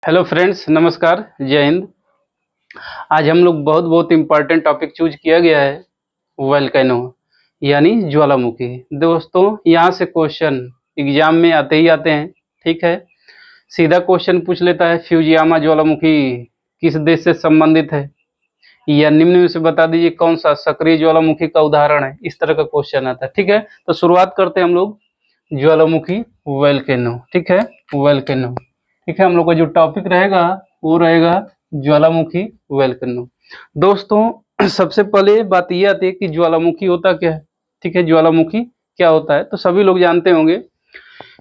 Hello friends, नमस्कार, जय हिंद। आज हम लोग बहुत इम्पॉर्टेंट टॉपिक चूज किया गया है, वोल्केनो यानी ज्वालामुखी। दोस्तों, यहाँ से क्वेश्चन एग्जाम में आते ही आते हैं। ठीक है, सीधा क्वेश्चन पूछ लेता है, फ्यूजियामा ज्वालामुखी किस देश से संबंधित है, या निम्न में से बता दीजिए कौन सा सक्रिय ज्वालामुखी का उदाहरण है। इस तरह का क्वेश्चन आता है। ठीक है, तो शुरुआत करते हैं हम लोग ज्वालामुखी वोल्केनो। ठीक है, वोल्केनो। ठीक है, हम लोग का जो टॉपिक रहेगा वो रहेगा ज्वालामुखी वोल्केनो। दोस्तों, सबसे पहले बात यह आती है कि ज्वालामुखी होता क्या है। ठीक है, ज्वालामुखी क्या होता है तो सभी लोग जानते होंगे,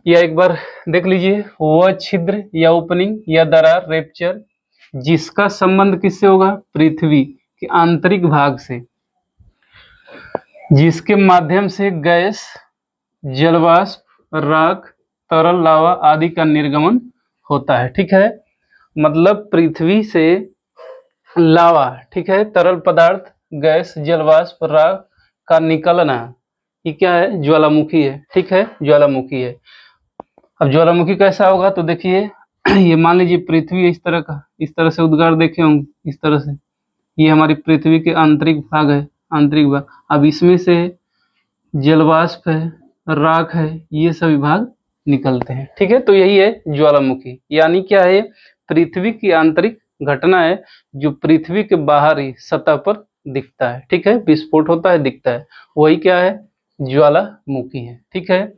या एक बार देख लीजिए, वह छिद्र या ओपनिंग या दरार रेप्चर जिसका संबंध किससे होगा, पृथ्वी के आंतरिक भाग से, जिसके माध्यम से गैस, जलवाष्प, राख, तरल लावा आदि का निर्गमन होता है। ठीक है, मतलब पृथ्वी से लावा, ठीक है, तरल पदार्थ, गैस, जलवाष्प, राख का निकलना, ये क्या है, ज्वालामुखी है। ठीक है, ज्वालामुखी है। अब ज्वालामुखी कैसा होगा तो देखिए, ये मान लीजिए पृथ्वी इस तरह का, इस तरह से उद्गार देखे होंगे, इस तरह से, ये हमारी पृथ्वी के आंतरिक भाग है, आंतरिक भाग। अब इसमें से जलवाष्प है, राख है, ये सभी भाग निकलते हैं। ठीक है, तो यही है ज्वालामुखी, यानी क्या है, पृथ्वी की आंतरिक घटना है जो पृथ्वी के बाहरी सतह पर दिखता है। ठीक है, विस्फोट होता है, दिखता है, वही क्या है, ज्वालामुखी है। ठीक है,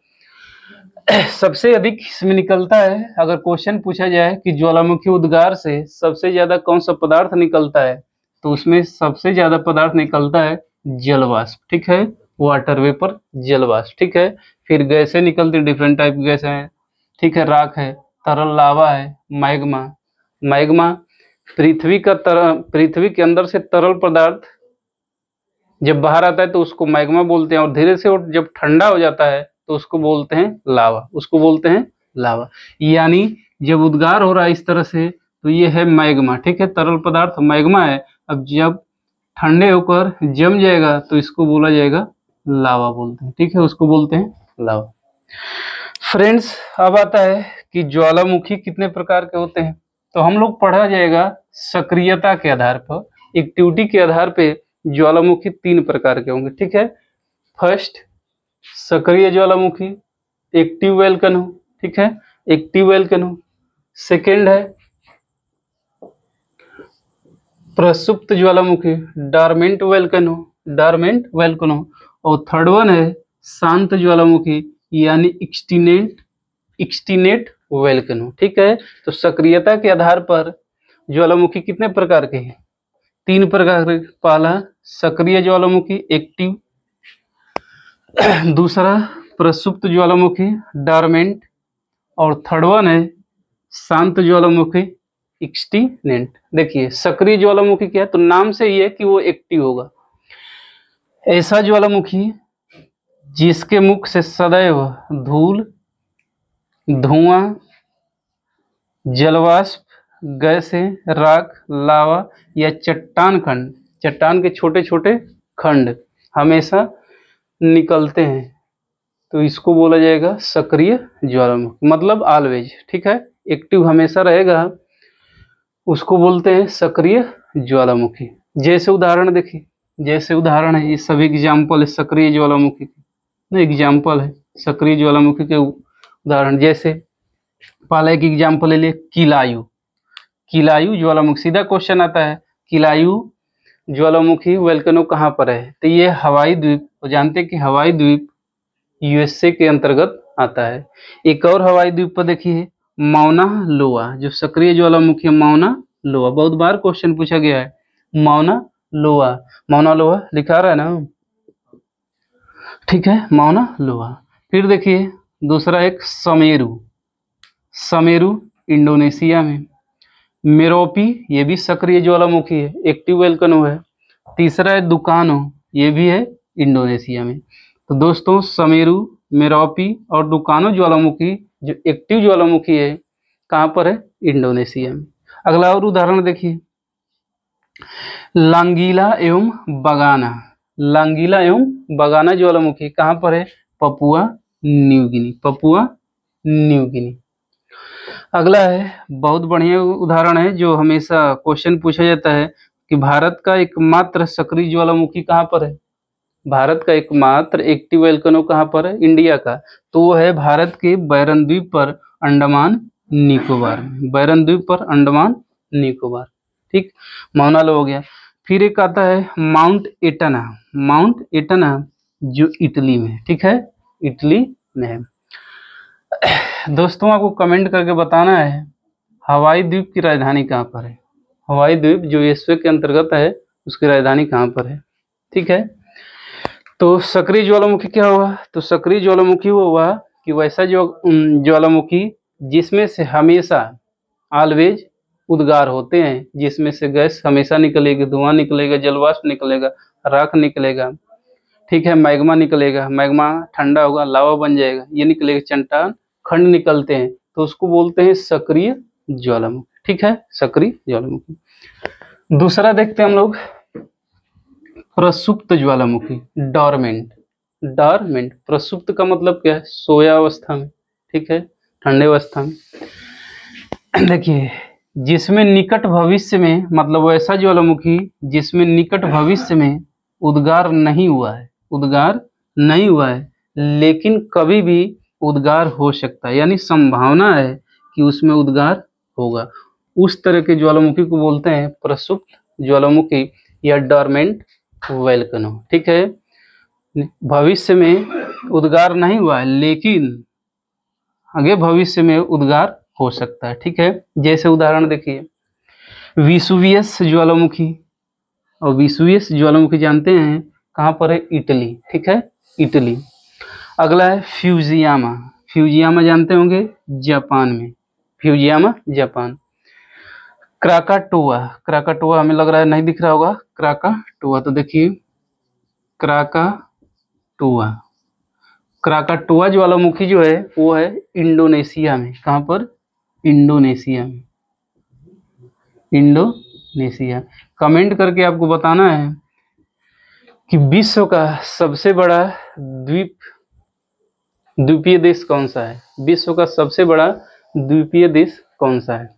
सबसे अधिक इसमें निकलता है, अगर क्वेश्चन पूछा जाए कि ज्वालामुखी उद्गार से सबसे ज्यादा कौन सा पदार्थ निकलता है, तो उसमें सबसे ज्यादा पदार्थ निकलता है जलवाष्प। ठीक है, वाटर वेपर, जलवाष्प। ठीक है, फिर गैसें निकलती, डिफरेंट टाइप की गैसें हैं। ठीक है, राख है, तरल लावा है, मैग्मा। मैग्मा पृथ्वी का पृथ्वी के अंदर से तरल पदार्थ जब बाहर आता है तो उसको मैग्मा बोलते हैं, और धीरे से जब ठंडा हो जाता है तो उसको बोलते हैं लावा, उसको बोलते हैं लावा। यानी जब उद्गार हो रहा है इस तरह से तो ये है मैग्मा। ठीक है, तरल पदार्थ मैग्मा है। अब जब ठंडे होकर जम जाएगा तो इसको बोला जाएगा लावा बोलते हैं। ठीक है, उसको बोलते हैं लावा। फ्रेंड्स, अब आता है कि ज्वालामुखी कितने प्रकार के होते हैं, तो हम लोग पढ़ा जाएगा सक्रियता के आधार पर, एक्टिविटी के आधार पे ज्वालामुखी 3 प्रकार के होंगे। ठीक है, फर्स्ट सक्रिय ज्वालामुखी, एक्टिव वोल्केनो। ठीक है, एक्टिव वोल्केनो। सेकेंड है प्रसुप्त ज्वालामुखी, डॉर्मेंट वोल्केनो, डॉर्मेंट वोल्केनो। और थर्ड वन है शांत ज्वालामुखी, यानी एक्सटिनेट वोल्केनो। ठीक है, तो सक्रियता के आधार पर ज्वालामुखी कितने प्रकार के हैं, 3 प्रकार के। पहला सक्रिय ज्वालामुखी, एक्टिव। दूसरा प्रसुप्त ज्वालामुखी, डॉर्मेंट। और थर्ड वन है शांत ज्वालामुखी, एक्सटिनेंट। देखिए, सक्रिय ज्वालामुखी क्या है, तो नाम से ही है कि वो एक्टिव होगा। ऐसा ज्वालामुखी जिसके मुख से सदैव धूल, धुआं, जलवाष्प, गैसें, राख, लावा या चट्टान खंड, चट्टान के छोटे छोटे खंड हमेशा निकलते हैं, तो इसको बोला जाएगा सक्रिय ज्वालामुखी, मतलब ऑलवेज। ठीक है, एक्टिव हमेशा रहेगा, उसको बोलते हैं सक्रिय ज्वालामुखी। जैसे उदाहरण देखिए, जैसे उदाहरण है, ये सभी एग्जाम्पल है सक्रिय ज्वालामुखी के, एग्जाम्पल है सक्रिय ज्वालामुखी के उदाहरण। जैसे पहला एक एग्जाम्पल ले लिए, किलायु। किलायु ज्वालामुखी, सीधा क्वेश्चन आता है, किलायु ज्वालामुखी वोल्केनो कहाँ पर है, तो ये हवाई द्वीप, जानते हैं कि हवाई द्वीप यूएसए के अंतर्गत आता है। एक और हवाई द्वीप पर देखिए, माउना लोआ, जो सक्रिय ज्वालामुखी है, माउना लोआ, बहुत बार क्वेश्चन पूछा गया है, माउना लोआ। माउना लोआ लिखा रहा है ना, ठीक है, माउना लोआ। फिर देखिए दूसरा एक समेरु, समेरु इंडोनेशिया में। मेरोपी, ये भी सक्रिय ज्वालामुखी है, एक्टिव वोल्केनो है। तीसरा है दुकानो, ये भी है इंडोनेशिया में। तो दोस्तों, समेरु, मेरोपी और दुकानो ज्वालामुखी जो एक्टिव ज्वालामुखी है, कहाँ पर है, इंडोनेशिया में। अगला और उदाहरण देखिए, लांगीला एवं बगाना, लांगीला एवं बगाना ज्वालामुखी कहाँ पर है, Papua New Guinea, Papua New Guinea. अगला है, बहुत बढ़िया उदाहरण है जो हमेशा क्वेश्चन पूछा जाता है कि भारत का एकमात्र सक्रिय ज्वालामुखी कहाँ पर है। भारत का एकमात्र एक्टिव वोल्केनो कहाँ पर है, इंडिया का, तो वो है भारत के बैरन द्वीप पर, अंडमान निकोबार में, बैरन द्वीप पर, अंडमान निकोबार। ठीक, मौना लो हो गया। फिर एक आता है माउंट एटना, माउंट एटना जो इटली में, ठीक है, इटली में है। दोस्तों आपको कमेंट करके बताना है हवाई द्वीप की राजधानी कहाँ पर है। हवाई द्वीप जो यूएसए के अंतर्गत है उसकी राजधानी कहाँ पर है। ठीक है, तो सक्रिय ज्वालामुखी क्या हुआ, तो सक्रिय ज्वालामुखी वो हुआ कि वैसा जो ज्वालामुखी जिसमें से हमेशा ऑलवेज उद्गार होते हैं, जिसमें से गैस हमेशा निकलेगी, धुआं निकलेगा, जलवाष्प निकलेगा, राख निकलेगा, ठीक है, मैग्मा निकलेगा, मैग्मा ठंडा होगा, लावा बन जाएगा, ये निकलेगा, चट्टान खंड निकलते हैं, तो उसको बोलते हैं सक्रिय ज्वालामुखी। ठीक है, सक्रिय ज्वालामुखी। दूसरा देखते हैं हम लोग प्रसुप्त ज्वालामुखी, डॉर्मेंट। डॉर्मेंट, प्रसुप्त का मतलब क्या है, सोया अवस्था में, ठीक है, ठंडे अवस्था में। देखिए, जिसमें निकट भविष्य में, मतलब वैसा ज्वालामुखी जिसमें निकट भविष्य में उद्गार नहीं हुआ है, उद्गार नहीं हुआ है, लेकिन कभी भी उद्गार हो सकता है, यानी संभावना है कि उसमें उद्गार होगा, उस तरह के ज्वालामुखी को बोलते हैं प्रसुप्त ज्वालामुखी या डॉर्मेंट वोल्केनो। ठीक है, भविष्य में उद्गार नहीं हुआ है लेकिन आगे भविष्य में उद्गार हो सकता है। ठीक है, जैसे उदाहरण देखिए विसुवियस ज्वालामुखी, और विसुवियस ज्वालामुखी जानते हैं कहाँ पर है, इटली। ठीक है, इटली। अगला है फ्यूजियामा, फ्यूजियामा जानते होंगे जापान में, फ्यूजियामा जापान। क्राकाटोआ, क्राकाटोआ हमें लग रहा है नहीं दिख रहा होगा, क्राकाटोआ, तो देखिए क्राकाटोआ, क्राकाटोआ ज्वालामुखी जो है वो है इंडोनेशिया में, कहाँ पर, इंडोनेशिया में, इंडोनेशिया। कमेंट करके आपको बताना है कि विश्व का सबसे बड़ा द्वीपीय देश कौन सा है, विश्व का सबसे बड़ा द्वीपीय देश कौन सा है।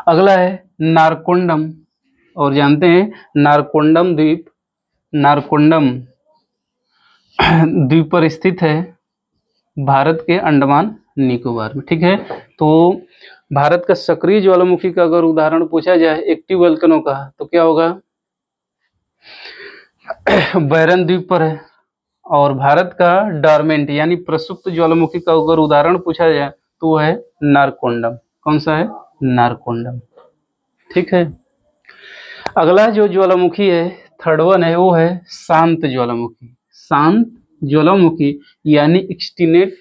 अगला है नारकोंडम, और जानते हैं नारकोंडम द्वीप, नारकोंडम द्वीप पर स्थित है भारत के अंडमान निकोबार में। ठीक है, तो भारत का सक्रिय ज्वालामुखी का अगर उदाहरण पूछा जाए एक्टिव वोल्केनो का, तो क्या होगा, बैरन द्वीप पर है। और भारत का डॉर्मेंट यानी प्रसुप्त ज्वालामुखी का अगर उदाहरण पूछा जाए तो वो है नारकोंडम। कौन सा है, नारकोंडम। ठीक है, अगला जो ज्वालामुखी है, थर्ड वन है, वो है शांत ज्वालामुखी, शांत ज्वालामुखी यानी एक्सटिनेट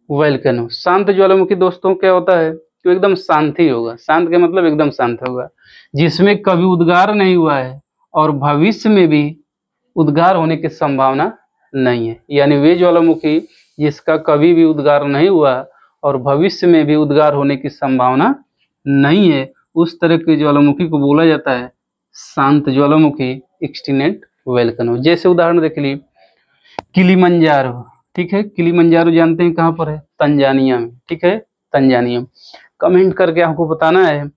वोल्केनो। शांत ज्वालामुखी दोस्तों क्या होता है, तो एकदम शांत ही होगा, शांत का मतलब एकदम शांत होगा, जिसमें कभी उद्गार नहीं हुआ है और भविष्य में भी उद्गार होने की संभावना नहीं है, यानी वे ज्वालामुखी जिसका कभी भी उद्गार नहीं हुआ और भविष्य में भी उद्गार होने की संभावना नहीं है, उस तरह के ज्वालामुखी को बोला जाता है शांत ज्वालामुखी, एक्सटिनेट वोल्केनो। जैसे उदाहरण देख लीजिए किलिमंजारो। ठीक है, किलिमंजारो जानते हैं कहाँ पर है, तंजानिया में। ठीक है, तंजानिया। कमेंट करके आपको बताना है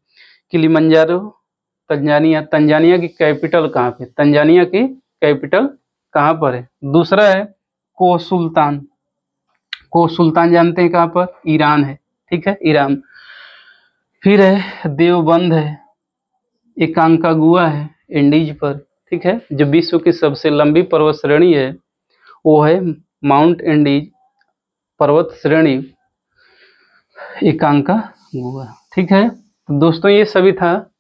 किलिमंजारो तंजानिया, तंजानिया की कैपिटल कहाँ पे, तंजानिया की कैपिटल कहाँ पर है। दूसरा है को सुल्तान, को सुल्तान जानते हैं कहाँ पर, ईरान है। ठीक है, ईरान। फिर है देवबंद है, एकांकागुआ है इंडीज पर। ठीक है, जो विश्व की सबसे लंबी पर्वत श्रेणी है वो है माउंट एंडीज पर्वत श्रेणी, एकांकागुआ। ठीक है, तो दोस्तों ये सभी था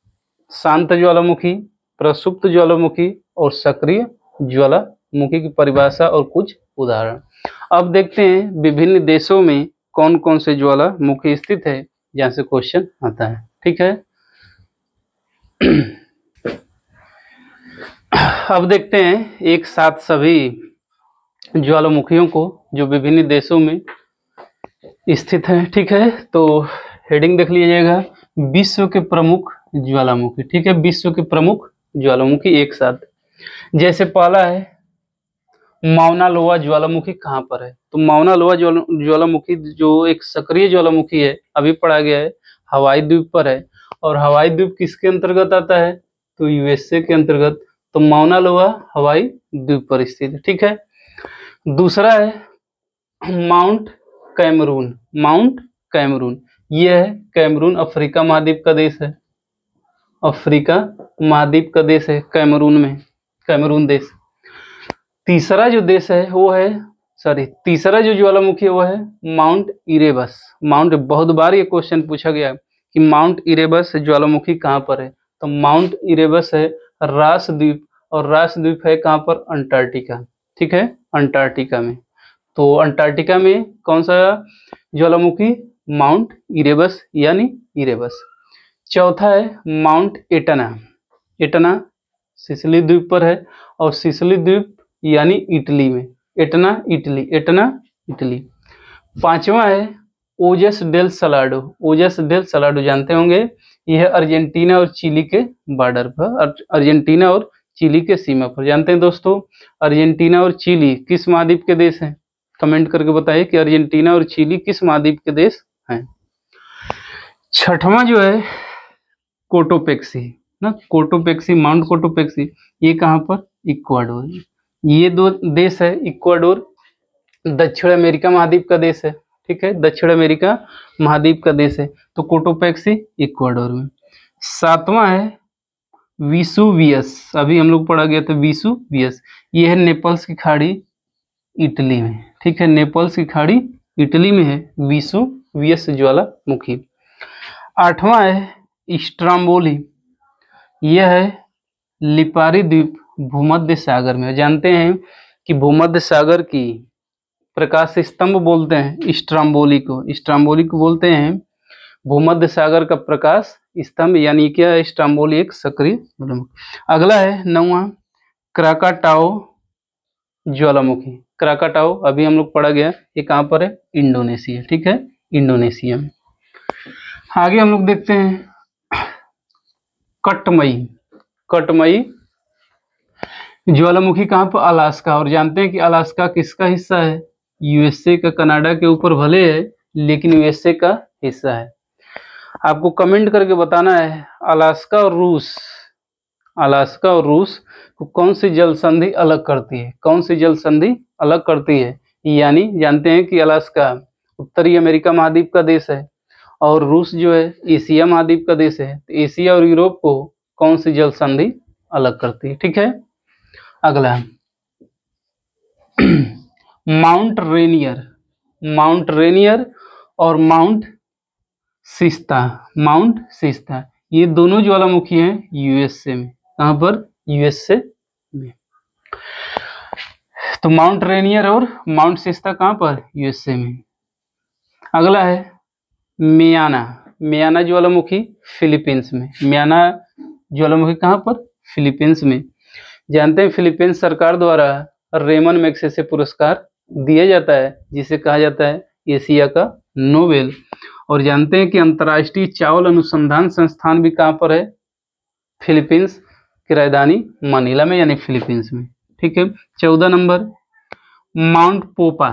शांत ज्वालामुखी, प्रसुप्त ज्वालामुखी और सक्रिय ज्वालामुखी की परिभाषा और कुछ उदाहरण। अब देखते हैं विभिन्न देशों में कौन कौन से ज्वालामुखी स्थित है जहाँ से क्वेश्चन आता है। ठीक है, अब देखते हैं एक साथ सभी ज्वालामुखियों को जो विभिन्न देशों में स्थित है। ठीक है, तो हेडिंग देख लीजिएगा, विश्व के प्रमुख ज्वालामुखी। ठीक है, विश्व के प्रमुख ज्वालामुखी एक साथ। जैसे पहला है माउना लोआ ज्वालामुखी कहाँ पर है? तो माउना लोआ ज्वालामुखी जो एक सक्रिय ज्वालामुखी है, अभी पढ़ा गया है, हवाई द्वीप पर है। और हवाई द्वीप किसके अंतर्गत आता है? तो यूएसए के अंतर्गत। तो माउना लोआ हवाई द्वीप पर स्थित है। ठीक है। दूसरा है माउंट कैमरून। माउंट कैमरून, यह है कैमरून, अफ्रीका महाद्वीप का देश है। अफ्रीका महाद्वीप का देश है कैमरून में, कैमरून देश। तीसरा जो देश है वो है, तीसरा जो ज्वालामुखी है वो है माउंट इरेबस। माउंट, बहुत बार ये क्वेश्चन पूछा गया कि माउंट इरेबस ज्वालामुखी कहाँ पर है? तो माउंट इरेबस है रास द्वीप, और रास द्वीप है कहाँ पर? अंटार्कटिका। ठीक है, अंटार्कटिका में। तो अंटार्कटिका में कौन सा ज्वालामुखी? माउंट इरेबस यानी इरेबस। चौथा है माउंट एटना। एटना सिसिली द्वीप पर है, और सिसिली द्वीप यानी इटली में। Etna Italy, Etna Italy. पांचवा है ओजस डेल सलाडो। ओजस डेल सलाडो जानते होंगे, यह अर्जेंटीना और चिली के बॉर्डर पर, अर्जेंटीना और चिली के सीमा पर। जानते हैं दोस्तों, अर्जेंटीना और चिली किस महाद्वीप के देश हैं? कमेंट करके बताइए कि अर्जेंटीना और चिली किस महाद्वीप के देश हैं। छठवां जो है कोटोपेक्सी ना, कोटोपेक्सी, माउंट कोटोपेक्सी, ये कहाँ पर? इक्वाडोर। ये दो देश है, इक्वाडोर दक्षिण अमेरिका महाद्वीप का देश है। ठीक है, दक्षिण अमेरिका महाद्वीप का देश है। तो कोटोपेक्सी इक्वाडोर में। सातवां है विसुवियस, अभी हम लोग पढ़ा गया था विसुवियस, ये है नेपल्स की खाड़ी इटली में। ठीक है, नेपल्स की खाड़ी इटली में है विसुवियस ज्वालामुखी। आठवां है स्ट्राम्बोली, यह है लिपारी द्वीप भूमध्य सागर में। जानते हैं कि भूमध्य सागर की प्रकाश स्तंभ बोलते हैं स्ट्राम्बोली को, स्ट्राम्बोली को बोलते हैं भूमध्य सागर का प्रकाश स्तंभ, यानी क्या है? स्ट्राम्बोली एक सक्रिय। अगला है नौवां क्राकाटाओ ज्वालामुखी। क्राकाटाओ अभी हम लोग पढ़ा गया, ये कहाँ पर है? इंडोनेशिया। ठीक है, इंडोनेशिया में। आगे हम लोग देखते हैं कटमई। कटमई ज्वालामुखी कहाँ पर? अलास्का। और जानते हैं कि अलास्का किसका हिस्सा है? यूएसए का। कनाडा के ऊपर भले है, लेकिन यूएसए का हिस्सा है। आपको कमेंट करके बताना है अलास्का और रूस, अलास्का और रूस को कौन सी जल संधि अलग करती है? कौन सी जल संधि अलग करती है? यानी जानते हैं कि अलास्का उत्तरी अमेरिका महाद्वीप का देश है, और रूस जो है एशिया महाद्वीप का देश है। तो एशिया और यूरोप को कौन सी जल संधि अलग करती है? ठीक है। अगला माउंट रेनियर। माउंट रेनियर और माउंट सिस्ता। माउंट सिस्ता, ये दोनों ज्वालामुखी हैं यूएसए में। कहां पर? यूएसए में। तो माउंट रेनियर और माउंट सिस्ता कहां पर? यूएसए में। अगला है मियाना। मियाना ज्वालामुखी फिलीपींस में। मियाना ज्वालामुखी कहां पर? फिलीपींस में। जानते हैं फिलीपींस सरकार द्वारा रेमन मैग्सेसे पुरस्कार दिया जाता है, जिसे कहा जाता है एशिया का नोबेल। और जानते हैं कि अंतर्राष्ट्रीय चावल अनुसंधान संस्थान भी कहाँ पर है? फिलीपींस की राजधानी मनीला में, यानी फिलीपींस में। ठीक है। 14 नंबर माउंट पोपा।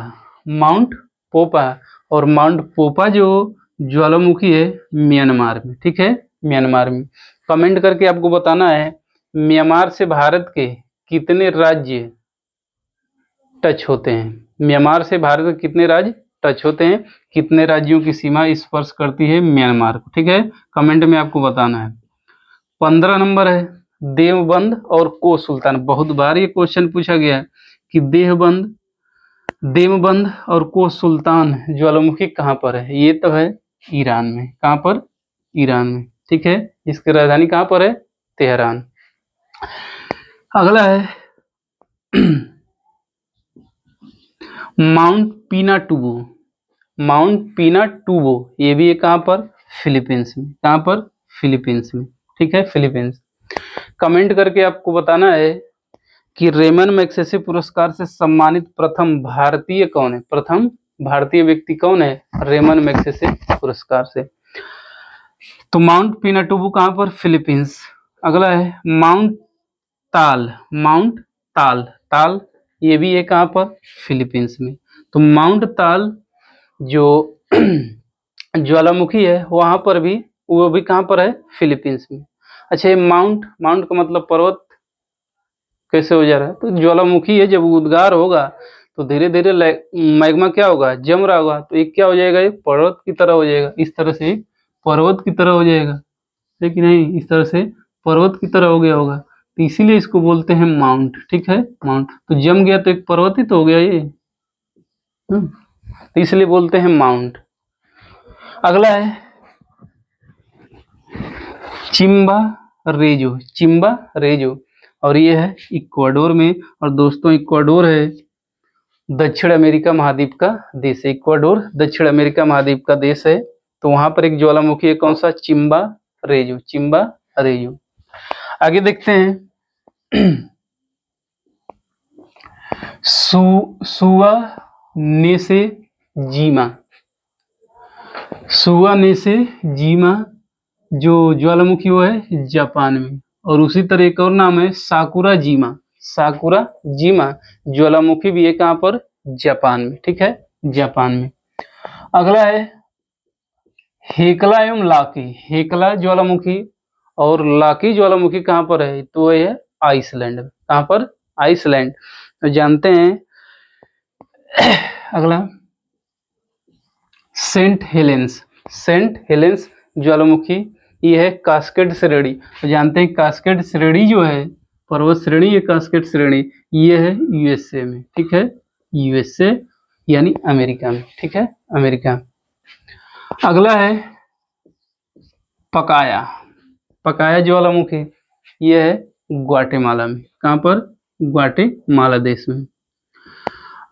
माउंट पोपा, और माउंट पोपा जो ज्वालामुखी है म्यांमार में। ठीक है, म्यांमार में। कमेंट करके आपको बताना है म्यांमार से भारत के कितने राज्य टच होते हैं? म्यांमार से भारत के कितने राज्य टच होते हैं? कितने राज्यों की सीमा स्पर्श करती है म्यांमार को? ठीक है, कमेंट में आपको बताना है। 15 नंबर है देवबंद और को सुल्तान। बहुत बार ये क्वेश्चन पूछा गया है कि देवबंद और को सुल्तान ज्वालामुखी कहाँ पर है? ये तो है ईरान में। कहाँ पर? ईरान में। ठीक है, इसकी राजधानी कहाँ पर है? तेहरान। अगला है माउंट पिनाटुबो। माउंट पिनाटुबो, ये भी है कहाँ पर? फिलीपींस में। कहाँ पर? फिलीपींस में। ठीक है, फिलीपींस। कमेंट करके आपको बताना है कि रेमन मैग्सेसे पुरस्कार से सम्मानित प्रथम भारतीय कौन है? प्रथम भारतीय व्यक्ति कौन है रेमन मैग्सेसे पुरस्कार से? तो माउंट पिनाटुबो कहाँ पर? फिलीपींस। अगला है माउंट ताल। माउंट ताल, ताल ये भी है कहाँ पर, फिलीपींस में। तो माउंट ताल जो ज्वालामुखी है वहां पर भी, वो भी कहाँ पर है, फिलीपींस में। अच्छा, ये माउंट, माउंट का मतलब पर्वत कैसे हो जा रहा है, तो ज्वालामुखी है, जब उद्गार होगा तो धीरे धीरे मैग्मा क्या होगा, जम रहा होगा, तो एक क्या हो जाएगा, ये पर्वत की तरह हो जाएगा, इस तरह से पर्वत की तरह हो जाएगा, है कि नहीं, इस तरह से पर्वत की तरह हो गया होगा, तो इसीलिए इसको बोलते हैं माउंट। ठीक है, माउंट तो जम गया तो एक पर्वत ही तो हो गया ये। तो इसलिए बोलते हैं माउंट। अगला है चिम्बा रेजो, चिम्बा रेजो, और ये है इक्वाडोर में। और दोस्तों इक्वाडोर है दक्षिण अमेरिका महाद्वीप का देश है। इक्वाडोर दक्षिण अमेरिका महाद्वीप का देश है। तो वहां पर एक ज्वालामुखी है, कौन सा, चिम्बा रेजो, चिम्बा रेजो। आगे देखते हैं सुआ नेसे जीमा, सुआ नेसे जीमा जो ज्वालामुखी वो है जापान में। और उसी तरह एक और नाम है साकुरा जीमा, साकुरा जीमा ज्वालामुखी भी है कहाँ पर, जापान में। ठीक है, जापान में। अगला है हेकला एवं लाकी, हेकला ज्वालामुखी और लाकी ज्वालामुखी कहाँ पर है, तो ये है आइसलैंड में। कहाँ पर, आइसलैंड। तो जानते हैं अगला सेंट हेलेंस, सेंट हेलेंस ज्वालामुखी, ये है कास्केड श्रेणी। तो जानते हैं कास्केड श्रेणी जो है, पर्वत श्रेणी, ये कास्केड श्रेणी, ये है यूएसए में। ठीक है, यूएसए यानी अमेरिका में। ठीक है, अमेरिका। अगला है पकाया, पकाया ज्वालामुखी, ये है ग्वाटेमाला में। कहाँ पर, ग्वाटेमाला देश में।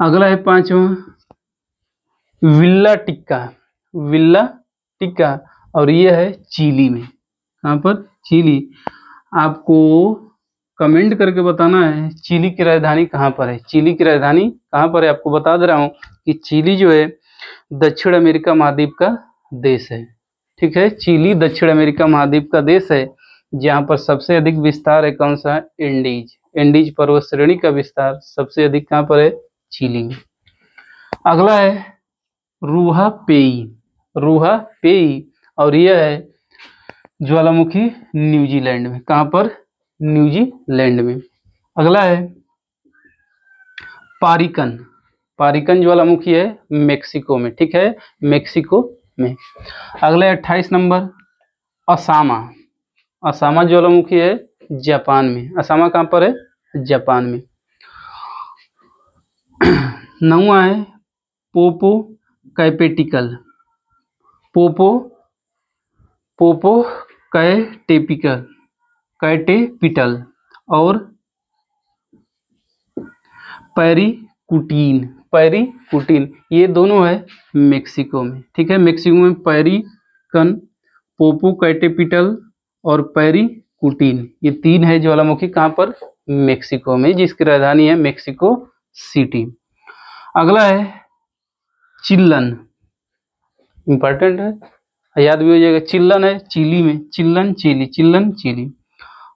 अगला है पांचवा विल्ला टिक्का, विल्ला टिक्का, और ये है चिली में। कहाँ पर, चिली। आपको कमेंट करके बताना है चिली की राजधानी कहाँ पर है, चिली की राजधानी कहाँ पर है। आपको बता दे रहा हूँ कि चिली जो है दक्षिण अमेरिका महाद्वीप का देश है। ठीक है, चिली दक्षिण अमेरिका महाद्वीप का देश है, जहाँ पर सबसे अधिक विस्तार है कौन सा, एंडीज, एंडीज पर्वत श्रेणी का विस्तार सबसे अधिक कहाँ पर है, चिली में। अगला है रूहा पेई, रूहा पेई, और यह है ज्वालामुखी न्यूजीलैंड में। कहाँ पर, न्यूजीलैंड में। अगला है पारिकन, पारिकन ज्वालामुखी है मेक्सिको में। ठीक है, मेक्सिको में। अगला है 28 नंबर असामा, असामा ज्वालामुखी है जापान में। असामा कहाँ पर है, जापान में। 9वां है पोपो कैपेटिकल, पोपो, पोपो कैटेपिकल, कैटेपिटल, और पैरीकुटीन, पैरीकुटीन, ये दोनों है मेक्सिको में। ठीक है, मेक्सिको में पैरिकन, पोपो कैटेपिटल और पैरीकुटीन, ये तीन है ज्वालामुखी कहाँ पर, मेक्सिको में, जिसकी राजधानी है मेक्सिको सिटी। अगला है चिल्लन, इंपॉर्टेंट है, याद भी हो जाएगा। चिल्लन है चिली में, चिल्लन चिली, चिल्लन चिली।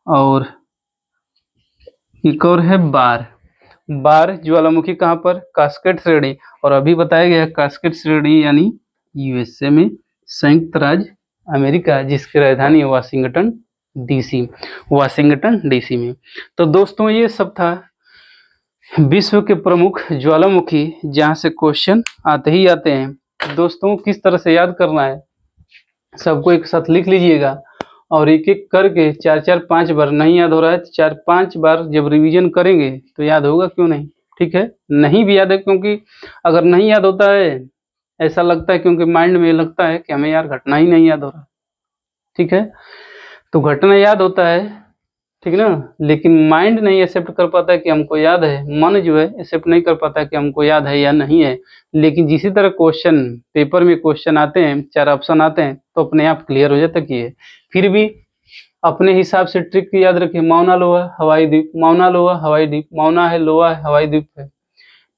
और एक और है बार, बार ज्वालामुखी कहाँ पर, कास्केड श्रेणी, और अभी बताया गया कास्केड श्रेणी यानी यूएसए में, संयुक्त राज्य अमेरिका, जिसकी राजधानी है वाशिंगटन डीसी, वाशिंगटन डीसी में। तो दोस्तों ये सब था विश्व के प्रमुख ज्वालामुखी, जहाँ से क्वेश्चन आते ही आते हैं। दोस्तों किस तरह से याद करना है, सबको एक साथ लिख लीजिएगा, और एक एक करके 4-4 5 बार, नहीं याद हो रहा है तो 4-5 बार जब रिवीजन करेंगे तो याद होगा, क्यों नहीं। ठीक है, नहीं भी याद है, क्योंकि अगर नहीं याद होता है ऐसा लगता है, क्योंकि माइंड में लगता है कि हमें यार घटना ही नहीं याद हो रहा। ठीक है, तो घटना याद होता है, ठीक ना, लेकिन माइंड नहीं एक्सेप्ट कर पाता है कि हमको याद है, मन जो है एक्सेप्ट नहीं कर पाता है कि हमको याद है या नहीं है। लेकिन जिसी तरह क्वेश्चन पेपर में क्वेश्चन आते हैं, 4 ऑप्शन आते हैं, तो अपने आप क्लियर हो जाता है। फिर भी अपने हिसाब से ट्रिक याद रखिए। माउना लोआ हवाई द्वीप, माउना लोआ हवाई द्वीप, माउना है, लोआ है, हवाई द्वीप है।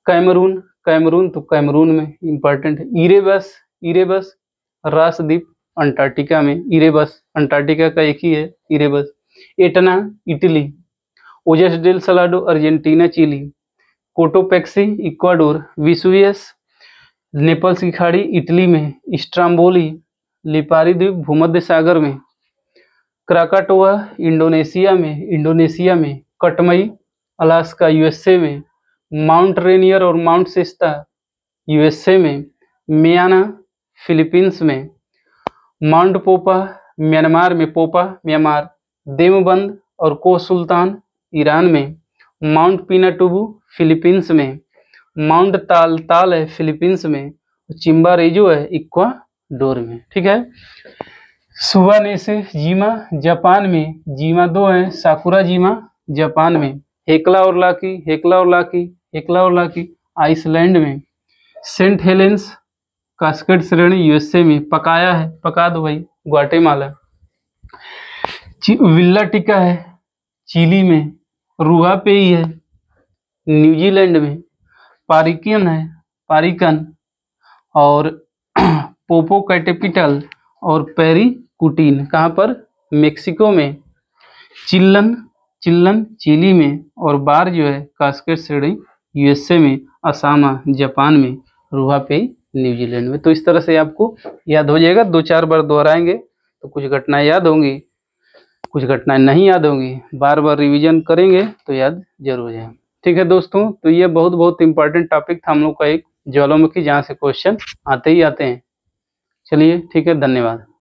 कैमरून, कैमरून तो कैमरून में इंपॉर्टेंट है। इरेबस, इरेबस रास द्वीप अंटार्कटिका में, इरेबस अंटार्कटिका का एक ही है, Erebus. Etna Italy, Ojos del Salado Argentina Chile, Cotopaxi Ecuador, Vesuvius Naples की खाड़ी इटली में, स्ट्राम्बोली लिपारी द्वीप भूमध्य सागर में, क्राकाटोआ इंडोनेशिया में, कटमई अलास्का यूएसए में, माउंट रेनियर और माउंट सिस्ता यूएसए में, मियाना फिलीपींस में, माउंट पोपा म्यांमार में, पोपा म्यांमार, देवबंद और को सुल्तान ईरान में, माउंट पिनाटुबू फिलीपींस में, माउंट ताल है फिलीपींस में, चिम्बारेजो है इक्वाडोर में। ठीक है। सुवानेसे जीमा जापान में, जीमा 2 है, साकुरा जीमा जापान में, हेक्ला और लाकी आइसलैंड में, सेंट हेलेंस कास्केड श्रेणी यूएसए में, पकाया है, पका दो भाई, ग्वाटेमाला, विल्ला टिका है चिली में, रुआपेई है न्यूजीलैंड में, पारिकन और पोपोकैटेपिटल और पेरिकुटीन कहाँ पर, मेक्सिको में, चिल्लन चिली में, और बार जो है कास्केड श्रेणी यूएसए में, असामा जापान में, रुआपेई न्यूजीलैंड में। तो इस तरह से आपको याद हो जाएगा, 2-4 बार दोहराएंगे तो कुछ घटनाएं याद होंगी, कुछ घटनाएं नहीं याद होंगी, बार बार रिवीजन करेंगे तो याद जरूर हो जाएगा। ठीक है दोस्तों, तो ये बहुत इंपॉर्टेंट टॉपिक था हम लोग का एक, ज्वालामुखी, जहाँ से क्वेश्चन आते ही आते हैं। चलिए ठीक है, धन्यवाद।